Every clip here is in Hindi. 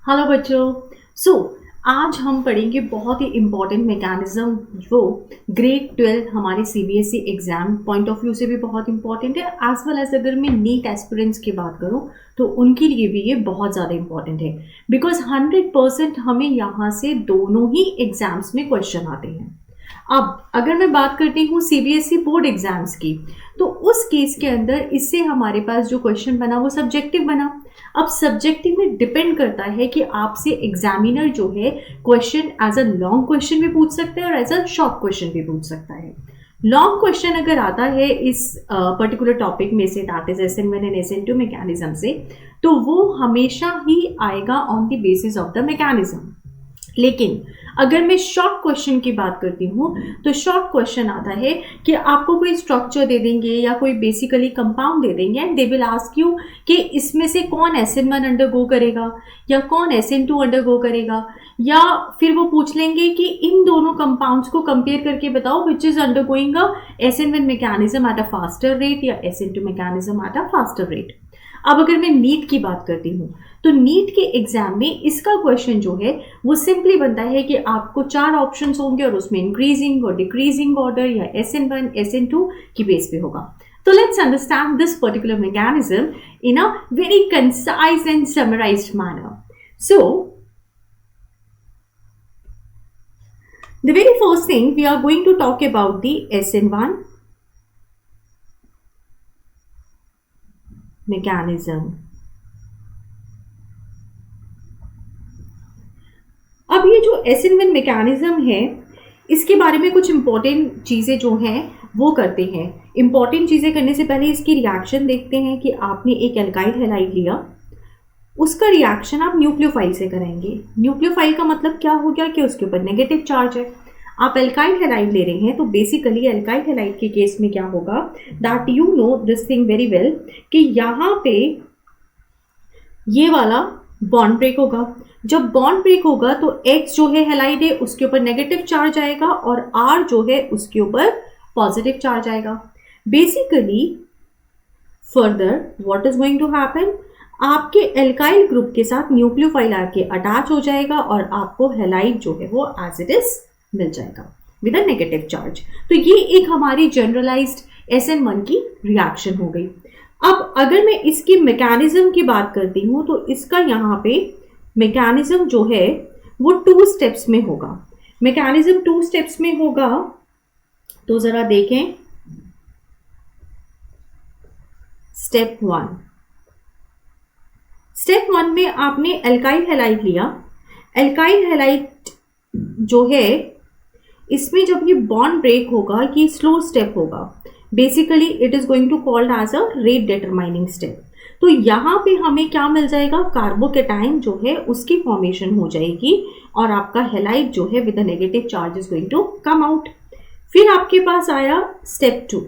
हेलो बच्चों। सो आज हम पढ़ेंगे बहुत ही इम्पॉर्टेंट मैकेनिज्म जो ग्रेड 12 हमारे CBSE exam point of view से भी बहुत इंपॉर्टेंट है, एज वेल एज अगर मैं नीट एस्पिरेंट्स की बात करूं तो उनके लिए भी ये बहुत ज़्यादा इंपॉर्टेंट है। बिकॉज 100% हमें यहाँ से दोनों ही एग्जाम्स में क्वेश्चन आते हैं। अब अगर मैं बात करती हूँ सीबीएसई बोर्ड एग्जाम्स की, तो उस केस के अंदर इससे हमारे पास जो क्वेश्चन बना वो सब्जेक्टिव बना। अब सब्जेक्टिव में डिपेंड करता है कि आपसे एग्जामिनर जो है question as a long question भी पूछ सकता है और एज अ शॉर्ट क्वेश्चन भी पूछ सकता है। लॉन्ग क्वेश्चन अगर आता है इस पर्टिकुलर टॉपिक में से, that is SN1 and SN2 mechanism से, तो वो हमेशा ही आएगा on the basis of the mechanism. लेकिन अगर मैं शॉर्ट क्वेश्चन की बात करती हूँ तो शॉर्ट क्वेश्चन आता है कि आपको कोई स्ट्रक्चर दे देंगे या कोई बेसिकली कंपाउंड दे देंगे and they will ask you कि इसमें से कौन SN1 अंडरगो करेगा या कौन SN2 अंडरगो करेगा, या फिर वो पूछ लेंगे कि इन दोनों कंपाउंड्स को कंपेयर करके बताओ which is undergoing a SN1 mechanism at a faster rate या SN2 mechanism at a faster rate. अब अगर मैं नीट की बात करती हूँ तो नीट के एग्जाम में इसका क्वेश्चन जो है वो सिंपली बनता है कि आपको 4 ऑप्शंस होंगे और उसमें इंक्रीजिंग और डिक्रीजिंग ऑर्डर या SN1 SN2 की बेस पे होगा। तो let's understand this particular mechanism in a very concise and summarised manner. So the very first thing we are going to talk about the SN1 mechanism. अब ये जो SN1 मैकेनिज्म है इसके बारे में कुछ इंपॉर्टेंट चीज़ें जो हैं वो करते हैं। इंपॉर्टेंट चीज़ें करने से पहले इसकी रिएक्शन देखते हैं कि आपने एक एल्काइल हैलाइड लिया, उसका रिएक्शन आप न्यूक्लियोफाइल से कराएंगे। न्यूक्लियोफाइल का मतलब क्या हो गया कि उसके ऊपर नेगेटिव चार्ज है। आप एल्काइल हैलाइड ले रहे हैं तो बेसिकली एल्काइल हैलाइड के केस में क्या होगा, that you know this thing very well कि यहाँ पे ये वाला बॉन्ड ब्रेक होगा। जब बॉन्ड ब्रेक होगा तो X जो है हैलाइड है उसके ऊपर नेगेटिव चार्ज आएगा और R जो है उसके ऊपर पॉजिटिव चार्ज आएगा। Basically further what is going to happen, आपके एल्काइल ग्रुप के साथ न्यूक्लियोफाइल आके अटैच हो जाएगा और आपको हैलाइड जो है वो एज इट इज मिल जाएगा विद अ नेगेटिव चार्ज। तो ये एक हमारी जनरलाइज्ड SN1 की रिएक्शन हो गई। अब अगर मैं इसकी मैकेनिज्म की बात करती हूँ तो इसका यहाँ पे मैकेनिज्म जो है वो 2 स्टेप्स में होगा। मैकेनिज्म 2 स्टेप्स में होगा, तो जरा देखें। स्टेप 1 में आपने एल्काइल हैलाइड लिया। एल्काइल हैलाइड जो है इसमें जब ये बॉन्ड ब्रेक होगा ये स्लो स्टेप होगा। Basically it is going to called as a rate determining step. तो यहाँ पे हमें क्या मिल जाएगा, कार्बोकेटाइन जो है उसकी फॉर्मेशन हो जाएगी और आपका हैलाइड जो है with a negative charge is going to come out. फिर आपके पास आया स्टेप 2।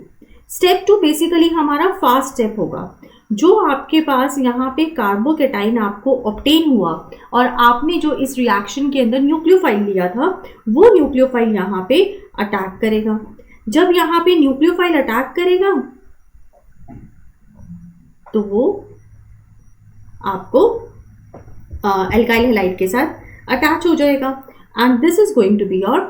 स्टेप 2 बेसिकली हमारा फास्ट स्टेप होगा। जो आपके पास यहाँ पे कार्बोकेटाइन आपको ऑब्टेन हुआ और आपने जो इस रिएक्शन के अंदर न्यूक्लियोफाइल लिया था वो न्यूक्लियोफाइल यहाँ पे अटैक करेगा। जब यहाँ पे न्यूक्लियोफाइल अटैक करेगा तो वो आपको एल्काइल हैलाइड के साथ अटैच हो जाएगा and this is going to be your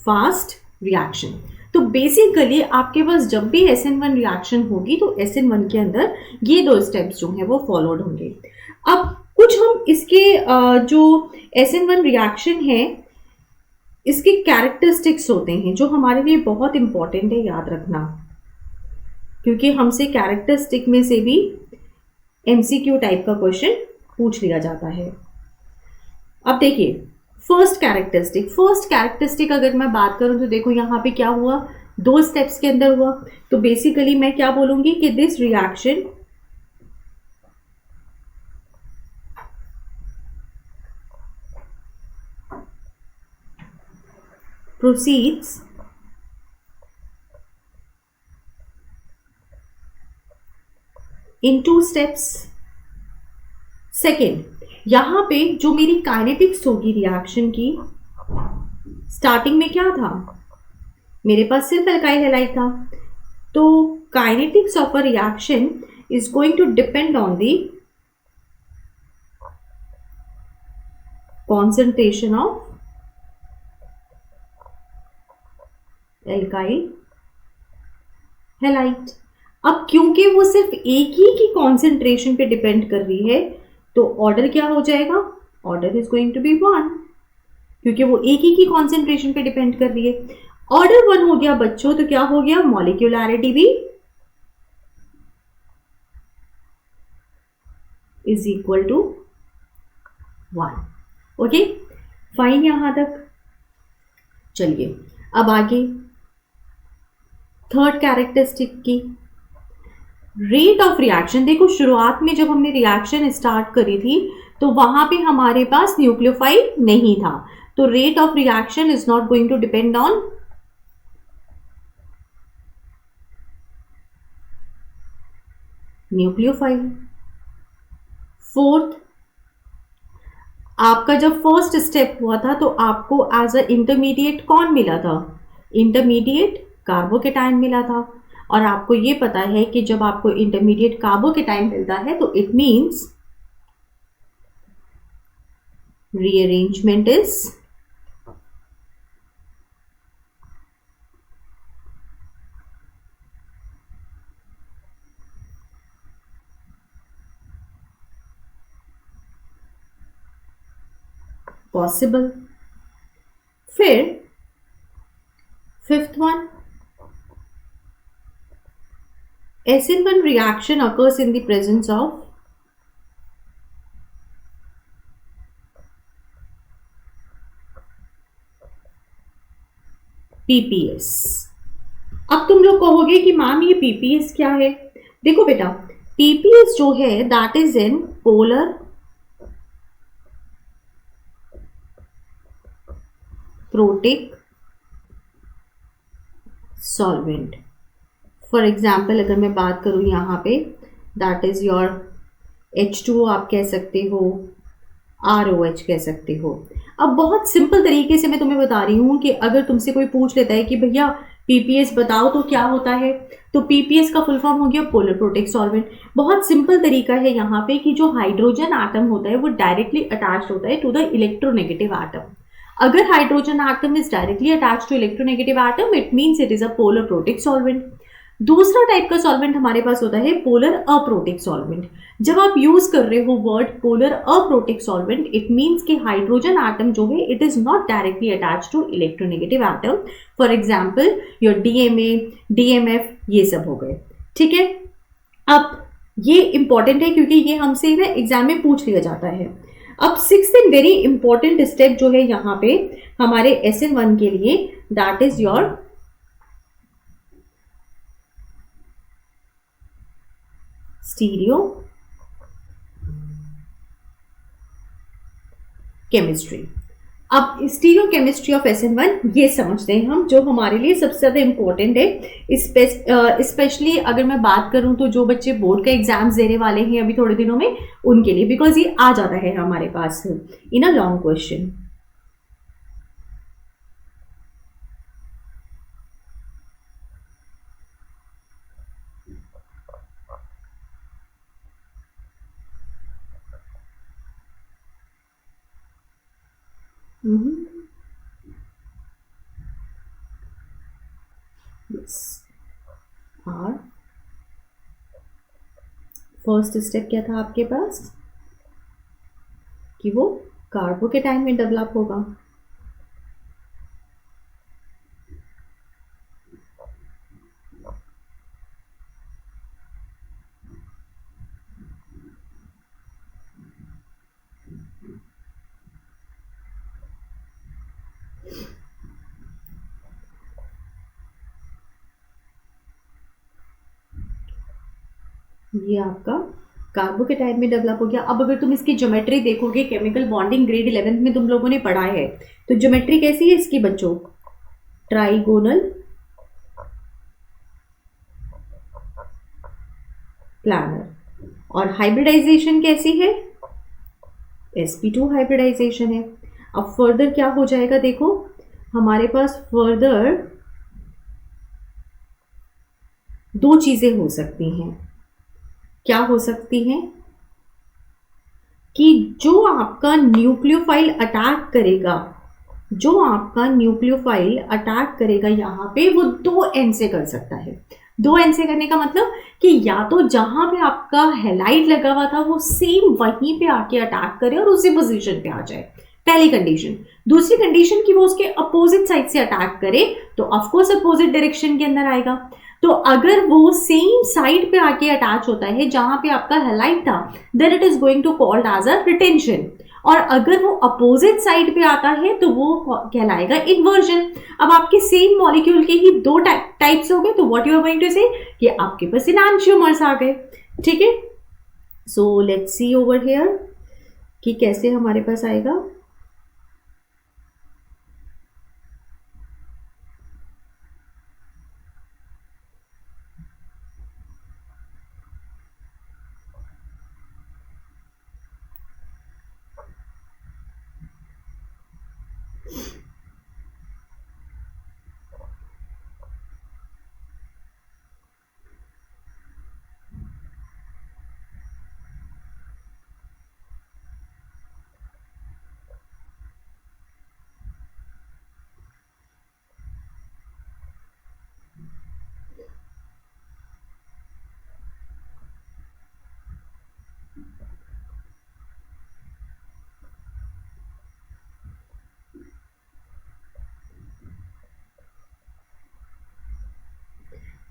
fast reaction. तो बेसिकली आपके पास जब भी SN1 रिएक्शन होगी तो SN1 के अंदर ये 2 स्टेप्स जो हैं वो फॉलोड होंगे। अब कुछ हम इसके जो SN1 रिएक्शन है इसके कैरेक्टरिस्टिक्स होते हैं जो हमारे लिए बहुत इंपॉर्टेंट है याद रखना, क्योंकि हमसे कैरेक्टरिस्टिक में से भी MCQ टाइप का क्वेश्चन पूछ लिया जाता है। अब देखिए फर्स्ट कैरेक्टरिस्टिक अगर मैं बात करूं तो देखो यहाँ पे क्या हुआ, 2 स्टेप्स के अंदर हुआ। तो बेसिकली मैं क्या बोलूंगी कि this reaction proceeds in 2 steps। Second, यहां पे जो मेरी काइनेटिक्स होगी रिएक्शन की, स्टार्टिंग में क्या था, मेरे पास सिर्फ एल्काइल हैलाइड था, तो kinetics of a reaction is going to depend on the concentration of alkyl halide. अब क्योंकि वो सिर्फ एक ही की कॉन्सेंट्रेशन पे डिपेंड कर रही है, तो ऑर्डर क्या हो जाएगा? Order is going to be 1, क्योंकि वो एक ही की कॉन्सेंट्रेशन पे डिपेंड कर रही है। ऑर्डर 1 हो गया बच्चों, तो क्या हो गया? मॉलिक्यूलैरिटी भी is equal to 1। Okay, fine यहां तक। चलिए अब आगे थर्ड कैरेक्टरिस्टिक की रेट ऑफ रिएक्शन। देखो शुरुआत में जब हमने रिएक्शन स्टार्ट करी थी तो वहां पे हमारे पास न्यूक्लियोफाइल नहीं था, तो rate of reaction is not going to depend on nucleophile. Fourth, आपका जब फर्स्ट स्टेप हुआ था तो आपको एज अ इंटरमीडिएट कौन मिला था? इंटरमीडिएट कार्बोकेटाइन मिला था। और आपको ये पता है कि जब आपको इंटरमीडिएट कार्बोकेटाइन मिलता है तो it means rearrangement is possible. फिर fifth one, SN1 reaction occurs in the presence of PPS। अब तुम लोग कहोगे कि मैम ये PPS क्या है? देखो बेटा, PPS जो है that is in polar protic solvent. For example अगर मैं बात करूं यहाँ पे, दैट इज योर H2O आप कह सकते हो, ROH कह सकते हो। अब बहुत सिंपल तरीके से मैं तुम्हें बता रही हूँ कि अगर तुमसे कोई पूछ लेता है कि भैया PPS बताओ तो क्या होता है, तो PPS का फुल फॉर्म हो गया पोलर प्रोटिक सॉल्वेंट। बहुत सिंपल तरीका है यहाँ पे कि जो हाइड्रोजन एटम होता है वो डायरेक्टली अटैच्ड होता है टू द इलेक्ट्रोनेगेटिव एटम। अगर hydrogen atom is directly attached to electronegative atom, it means it is a polar protic solvent. दूसरा टाइप का सॉल्वेंट हमारे पास होता है पोलर अप्रोटिक सॉल्वेंट। जब आप यूज कर रहे हो word polar aprotic solvent, it means कि हाइड्रोजन एटम जो है it is not directly attached to electronegative atom. For example your DMA, DMF ये सब हो गए। ठीक है, अब ये इंपॉर्टेंट है क्योंकि ये हमसे ना एग्जाम में पूछ लिया जाता है। अब sixth and very important step जो है यहाँ पे हमारे SN1 के लिए, that is your stereo chemistry. अब स्टीरियो केमिस्ट्री ऑफ SN1 ये समझते हैं हम, जो हमारे लिए सबसे ज्यादा इंपॉर्टेंट है। स्पेशली अगर मैं बात करूं तो जो बच्चे बोर्ड का एग्जाम्स देने वाले हैं अभी थोड़े दिनों में, उनके लिए, बिकॉज ये आ जाता है हमारे पास इन अ लॉन्ग क्वेश्चन। और फर्स्ट स्टेप क्या था आपके पास कि वो कार्बोकेटाइन में डेवलप होगा। ये आपका कार्बोकेटाइन में डेवलप हो गया। अब अगर तुम इसकी ज्योमेट्री देखोगे, केमिकल बॉन्डिंग ग्रेड 11th में तुम लोगों ने पढ़ा है, तो ज्योमेट्री कैसी है इसकी बच्चों? Trigonal planner. और हाइब्रिडाइजेशन कैसी है? sp2 हाइब्रिडाइजेशन है। अब फर्दर क्या हो जाएगा, देखो हमारे पास फर्दर दो चीजें हो सकती हैं। क्या हो सकती हैं कि जो आपका न्यूक्लियोफाइल अटैक करेगा, यहाँ पे वो 2 एंड से कर सकता है। 2 एंड से करने का मतलब कि या तो जहां पे आपका हेलाइट लगा हुआ था वो सेम वहीं पे आके अटैक करे और उसी पोजीशन पे आ जाए, पहली कंडीशन। दूसरी कंडीशन कि वो उसके अपोजिट साइड से अटैक करे, तो ऑफकोर्स अपोजिट डायरेक्शन के अंदर आएगा। तो अगर वो सेम साइड पे आके अटैच होता है जहां पे आपका हेलाइट था, then it is going to called as a retention. और अगर वो अपोजिट साइड पे आता है तो वो कहलाएगा इन्वर्जन। अब आपके सेम मॉलिक्यूल के ही 2 टाइप्स हो गए, तो what you are going to say कि आपके पास एनांशियोमर्स आ गए। ठीक है, so let's see over here कि कैसे हमारे पास आएगा।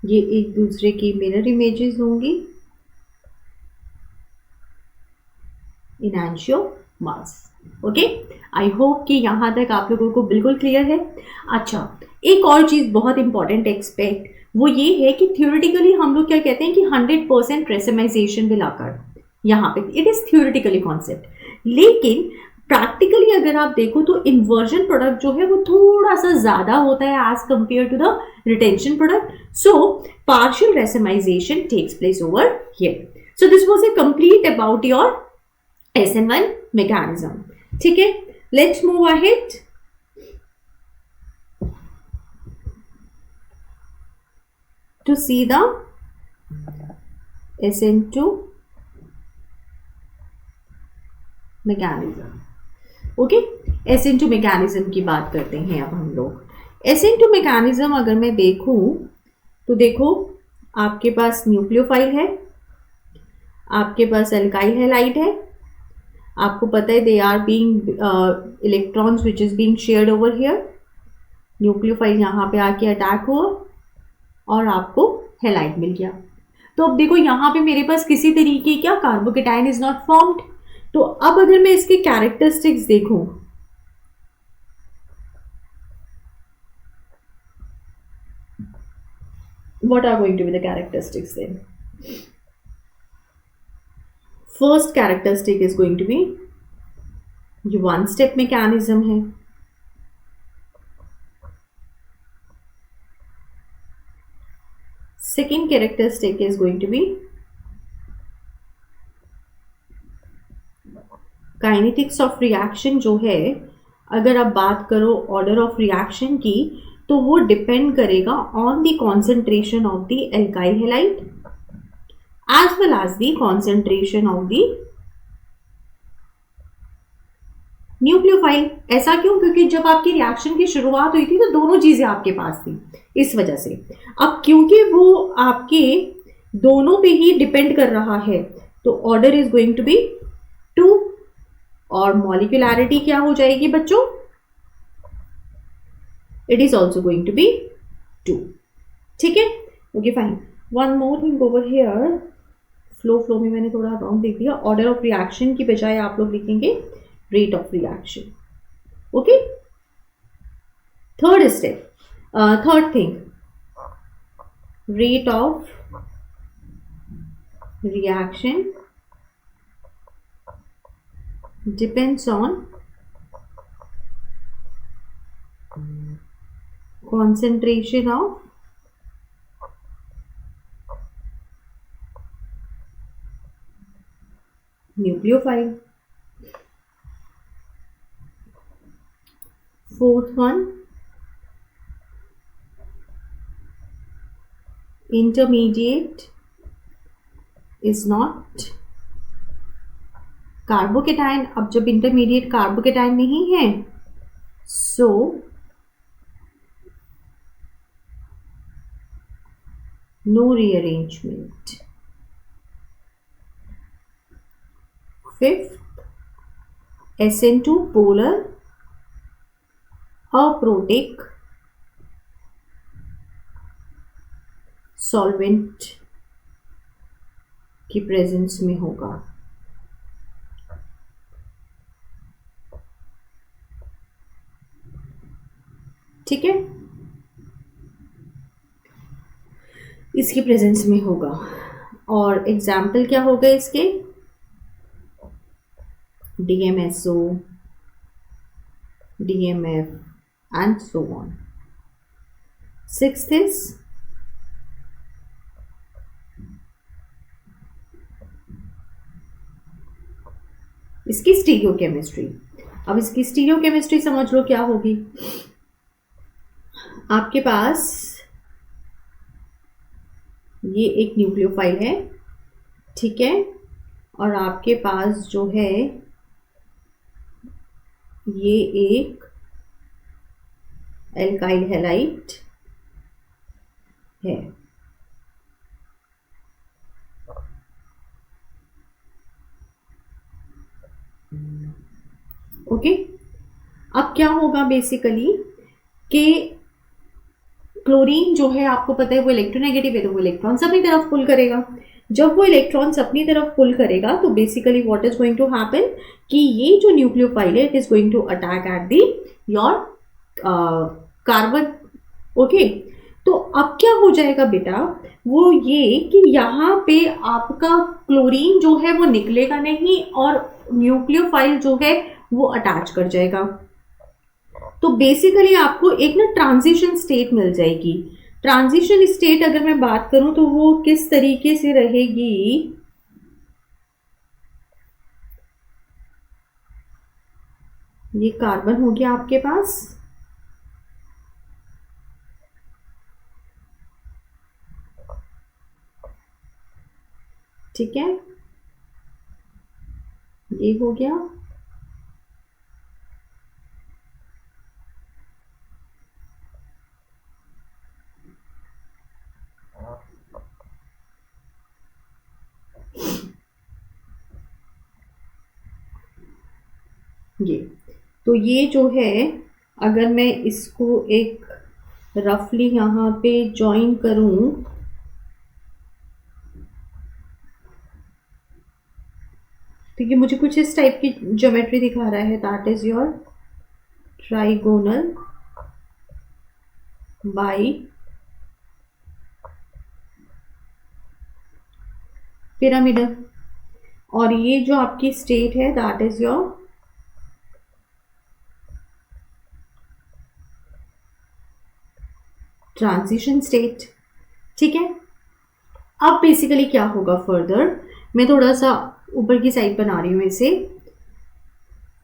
ये एक दूसरे की मिरर इमेजेस होंगी, इनैंशियोमर्स। ओके, आई होप कि यहाँ तक आप लोगों को बिल्कुल क्लियर है। अच्छा, एक और चीज़ बहुत इंपॉर्टेंट एक्सपेक्ट वो ये है कि थ्योरेटिकली हम लोग क्या कहते हैं कि 100% रेसिमाइजेशन विल अकर, यहाँ पे इट इज थ्योरेटिकली कॉन्सेप्ट। लेकिन प्रैक्टिकली अगर आप देखो तो इन्वर्जन प्रोडक्ट जो है वो थोड़ा सा ज्यादा होता है as compare to the retention product. So partial racemisation takes place over here. So this was a complete about your SN1 mechanism. ठीक है, let's move ahead. To see the SN2 mechanism. Okay, SN2 mechanism की बात करते हैं अब हम लोग। SN2 mechanism अगर मैं देखूं तो देखो, आपके पास न्यूक्लियोफाइल है, आपके पास एल्काइल हैलाइड है, आपको पता है they are being electrons which is being shared over here. Nucleophile यहाँ पे आके अटैक हुआ और आपको हैलाइड मिल गया। तो अब देखो यहाँ पे मेरे पास किसी तरीके का कार्बोकेटाइन इज नॉट फॉर्म्ड। तो अब अगर मैं इसके कैरेक्टरिस्टिक्स देखूं, what are going to be the characteristics then? First characteristic is going to be ये वन स्टेप मैकेनिज्म है। Second characteristic is going to be kinetics of reaction जो है, अगर आप बात करो ऑर्डर ऑफ रिएक्शन की, तो वो डिपेंड करेगा on the concentration of the alkyl halide as well as the concentration of the nucleophile. ऐसा क्यों? क्योंकि जब आपकी रिएक्शन की शुरुआत हुई थी तो दोनों चीजें आपके पास थी, इस वजह से। अब क्योंकि वो आपके दोनों पे ही डिपेंड कर रहा है, तो order is going to be 2 और मॉलिक्यूलैरिटी क्या हो जाएगी बच्चों? It is also going to be 2। ठीक है, okay fine. One more thing over here, flow में मैंने थोड़ा रॉन्ग लिख दिया। ऑर्डर ऑफ रिएक्शन की बजाय आप लोग लिखेंगे rate of reaction. Okay, third step, third thing, rate of reaction depends on concentration of nucleophile. Fourth one, intermediate is not carbocation, अब जब इंटरमीडिएट कार्बोकेटाइन नहीं है, so no rearrangement. Fifth, SN2 polar aprotic solvent की प्रेजेंस में होगा। ठीक है, इसकी प्रेजेंस में होगा। और एग्जाम्पल क्या होगा इसके? DMSO, DMF and so on. Sixth is इसकी स्टीरियोकेमिस्ट्री। अब इसकी स्टीरियोकेमिस्ट्री समझ लो क्या होगी। आपके पास ये एक न्यूक्लियोफाइल है, ठीक है, और आपके पास जो है ये एक एल्काइल हैलाइड है। ओके, अब क्या होगा बेसिकली कि क्लोरीन जो है आपको पता है वो इलेक्ट्रोनेगेटिव है, तो वो इलेक्ट्रॉन्स अपनी तरफ पुल करेगा। जब वो इलेक्ट्रॉन्स अपनी तरफ पुल करेगा तो basically what is going to happen कि ये जो न्यूक्लियोफाइल है it is going to attack at the your carbon. Okay, तो अब क्या हो जाएगा बेटा, वो ये कि यहाँ पे आपका क्लोरीन जो है वो निकलेगा नहीं और न्यूक्लियोफाइल जो है वो अटैच कर जाएगा। तो बेसिकली आपको एक ना ट्रांजिशन स्टेट मिल जाएगी। ट्रांजिशन स्टेट अगर मैं बात करूं तो वो किस तरीके से रहेगी, ये कार्बन हो गया आपके पास, ठीक है, ये हो गया, ये तो ये जो है अगर मैं इसको एक रफली यहाँ पे ज्वाइन करूं तो ये मुझे कुछ इस टाइप की ज्योमेट्री दिखा रहा है। That is your trigonal bi pyramidal, और ये जो आपकी स्टेट है that is your transition state. ठीक है, अब बेसिकली क्या होगा फर्दर, मैं थोड़ा सा ऊपर की साइड बना रही हूं इसे,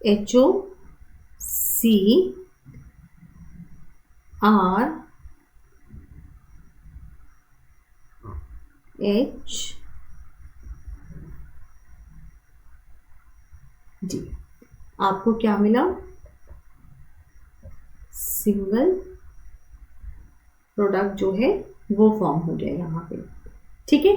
HOCR HD, आपको क्या मिला, सिंगल प्रोडक्ट जो है वो फॉर्म हो गया यहाँ पे। ठीक है,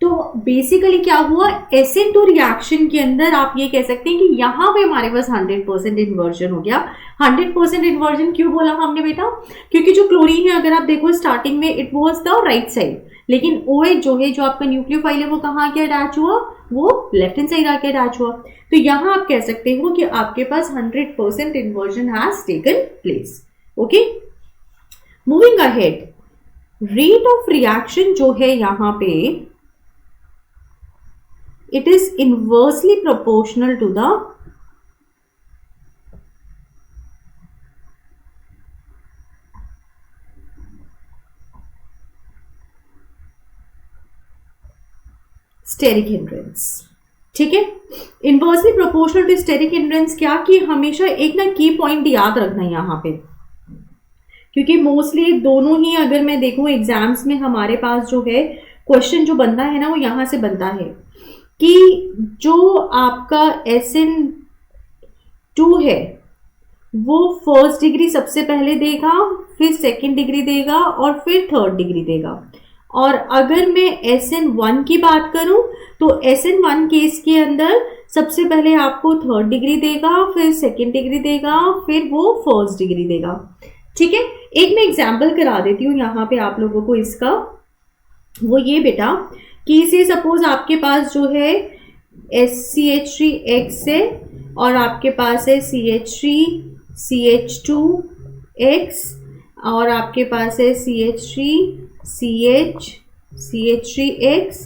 तो बेसिकली क्या हुआ, SN2 रिएक्शन के अंदर आप ये कह सकते हैं कि यहाँ पे हमारे पास 100% इन्वर्जन हो गया। 100% इन्वर्जन क्यों बोला हमने बेटा, क्योंकि जो क्लोरीन है अगर आप देखो स्टार्टिंग में it was the right side, लेकिन OH जो है, जो आपका न्यूक्लियोफाइल है, वो कहाँ आके अटैच हुआ, वो लेफ्ट हैंड साइड आके अटैच हुआ। तो यहाँ आप कह सकते हो कि आपके पास 100% inversion has taken place. Okay, moving ahead, rate of reaction जो है यहाँ पे it is inversely proportional to the steric hindrance। ठीक है, inversely proportional to steric hindrance क्या, कि हमेशा एक ना की पॉइंट याद रखना यहाँ पे, क्योंकि मोस्टली दोनों ही अगर मैं देखूं एग्जाम्स में हमारे पास जो है क्वेश्चन जो बनता है ना वो यहाँ से बनता है कि जो आपका SN2 है वो फर्स्ट डिग्री सबसे पहले देगा, फिर सेकंड डिग्री देगा और फिर थर्ड डिग्री देगा। और अगर मैं SN1 की बात करूं तो SN1 केस के अंदर सबसे पहले आपको थर्ड डिग्री देगा, फिर सेकंड डिग्री देगा, फिर वो फर्स्ट डिग्री देगा। ठीक है, एक मैं एग्जांपल करा देती हूँ यहाँ पे आप लोगों को इसका। वो ये बेटा कि से सपोज आपके पास जो है CH3X है और आपके पास है CH3CH2X और आपके पास है CH3CH3X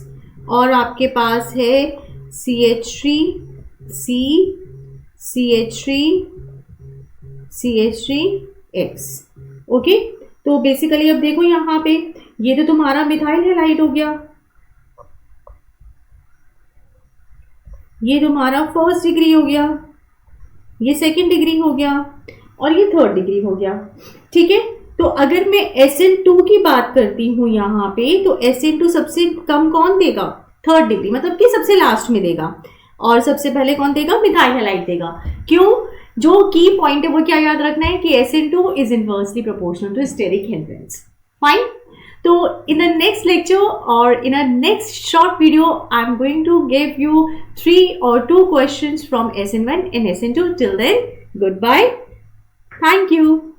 और आपके पास है CH3CH3CH3X। ओके, तो बेसिकली अब देखो यहाँ पे ये तो तुम्हारा मिथाइल हैलाइड हो गया, ये तुम्हारा फर्स्ट डिग्री हो गया, ये सेकंड डिग्री हो गया और ये थर्ड डिग्री हो गया। ठीक है, तो अगर मैं SN2 की बात करती हूँ यहाँ पे तो SN2 सबसे कम कौन देगा? थर्ड डिग्री, मतलब कि सबसे लास्ट में देगा। और सबसे पहले कौन देगा? मिथाइल हैलाइड देगा। क्यों? जो की पॉइंट है वो क्या याद रखना है कि SN2 is inversely proportional to steric hindrance. Fine. So in the next lecture or in a next short video, I'm going to give you 3 or 2 questions from SN1 and SN2. Till then, goodbye. Thank you.